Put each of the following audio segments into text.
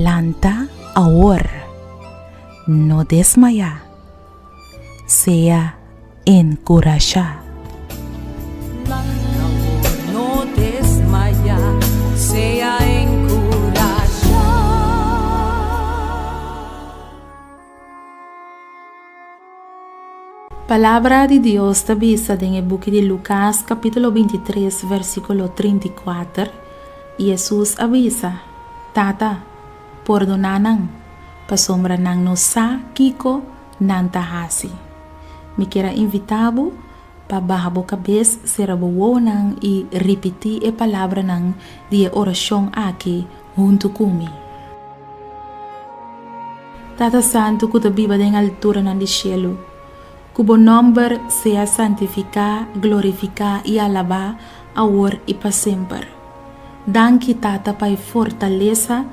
Lanta ahora, no desmaya, sea encorajar. No desmaya, sea encorajar. Palavra de Deus está vista em book de Lucas, capítulo 23, versículo 34. Jesus avisa, Tata, perdonanan, pasombra nang no sa kiko nan tahasi. Me quero invitá-lo para baixar a cabeça, ser nang e repetir a palavra nang de oração aqui junto comigo. Tata Santo, que te viva em altura nan de cielo, cubo nombre sea santificado, glorificado e alabado agora e para sempre. Danke Tata para fortaleza,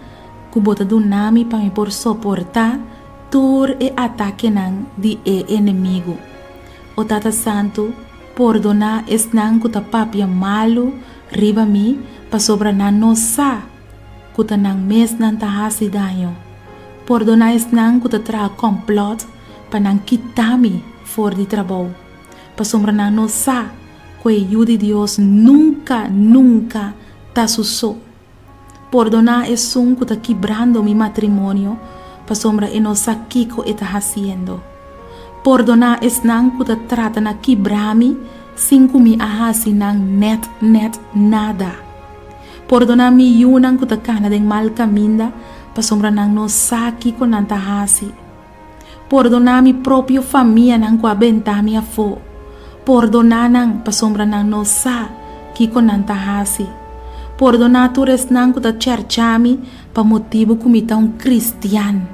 cubo te donami para me por soportar tur e ataque nang di e inimigo. O Tata Santo, perdona es nang kuta papia malu riba mi pa sobra nan no sa kuta nang mes nan tahasi daño. Perdona es nang kuta tra complot pa nang kitami for di trabajo. Pa sobra nan no sa kwe yudi Dios nunca ta suso. Perdona es un kuta quebrando mi matrimonio pa sombra e no sa kiko eta haciendo. Perdona es nang kuta trata na quebrami sin kumi ahasi nang net nada. Perdona mi yunang kuta kana deng mal caminda pa sombra nang no sa kiko nan tahasi. Perdona mi proprio família nang kwa benta mi afo. Perdona nang pa sombra nang no sa kiko nan tahasi. Perdona tu res nang kuta cercami pa motivo kumita un cristian.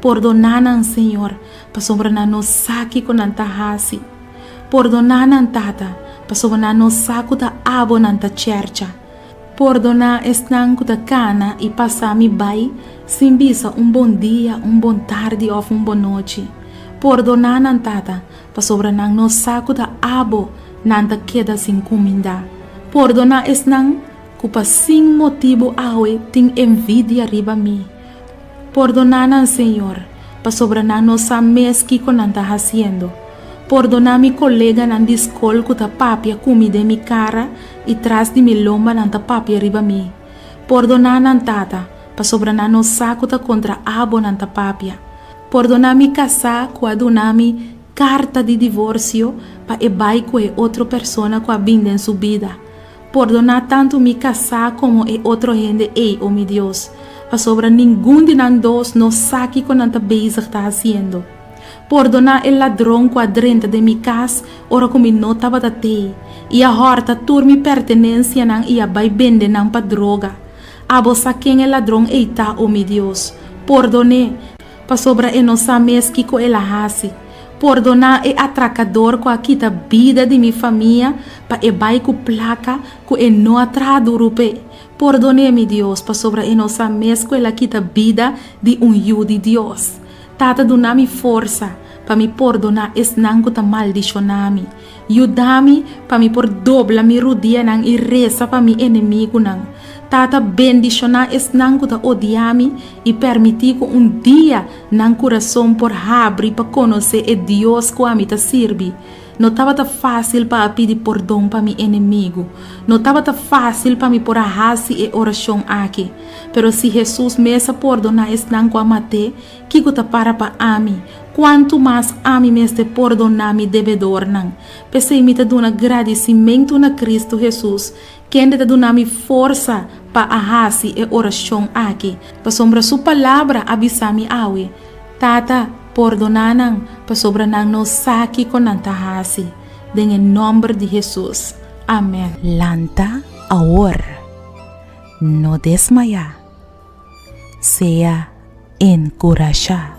Perdona nang Senhor pa sombra nang no saki ko nan tahasi. Perdona nang Tata pa sombra nang no saku ta abo nang ta cerca. Perdona es nang kuta kana e passami bai sin bisa un bom dia, un bom tarde ou un bom noite. Perdona nang Tata pa sombra nang no saku ta abo nang ta queda sin comida. Perdona es nang kupa sin motivo awe ting envidia riba mi. Perdona nang Senhor pa sobra nang no sa mes kiko nang ta haciendo. Perdona mi colega nang discol kuta papia comida mi cara e tras de mi lomba nang ta papia riba mi. Perdona nang Tata pa sobra nang no sa kuta contra abo nang ta papia. Perdona mi casa kwa donami carta de divorcio pa ebai kwe outra persona kwa binda en su vida. Perdona tanto mi casa como e outro gente, oh mi Dios. Pa sobra ningún de nan dos no saki con nanta bezig ta haciendo. Perdona el ladrón quadrente de mi casa, ora como no taba da te. E a horta tur mi pertenencia nan e a bai bende nan pa droga. Abo saquen el ladrón eita, oh mi Dios. Perdone, pa sobra e no sa meski ko el hasi. Perdona e atracador com a quita vida de minha família pa e bai com placa com e no atrado rupe. Perdone mi Deus pa sobra e nossa mesco ela quita vida de yu de Deus. Tata donami força pa mi perdonar es nango ta maldicionami. Yudami pa mi por dobla mi rodia nang e reza pa mi inimigo nang. Tata bendiciona es nango ta odiami e permitir que dia nang coração por abrir para conhecer e Deus que a mi ta sirvi. Não estava tão fácil para pedir perdão para meu inimigo. Não estava tão fácil para me pôr a raça e oração aqui. Pero se Jesus me perdonar es nango a mate, que gota para ami. Quanto mais ami me este perdonar mi devedor nang. Pensei me te dona agradecimento na Cristo Jesus. Quem te dona mi força para a raça e oração aqui. Para sombra sua palavra avisar-me awe. Tata, perdonanan pa sobra nang no saki con nantahasi. En nombre de Jesús. Amén. Lanta ahora, no desmaya, sea encorajar.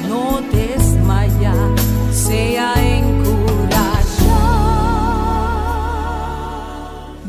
No desmaya, sea encorajar.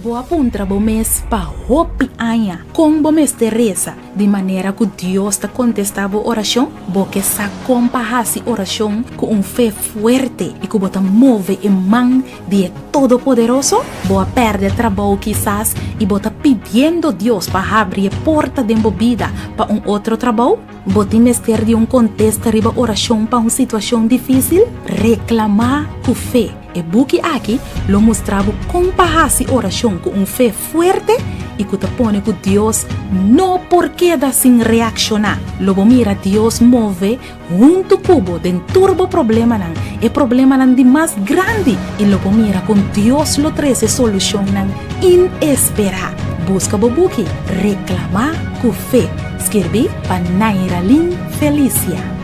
Boa puntra bo mes pa hopi anya. Kung bo mes Teresa. de maneira que Deus está contestava a oração, porque sa compahasi oração com fé forte e que bota move em mão de Todo-Poderoso, boa perde trabalho quizás e bota pedindo Deus para abrir a porta de vida para outro trabalho, bota investir de contexto riba oração para uma situação difícil, reclamar com fé. E buki aqui lo mostrava compahasi oração com fé forte e que te pone que Deus não porque da sin reaccionar. Logo mira Deus move junto cubo den turbo problema nan e problema nan de mais grande e logo mira com Deus lo treze solução nan inesperada. Busca bobuki reclamar com fé. Escrevi para Naira Lin Felicia.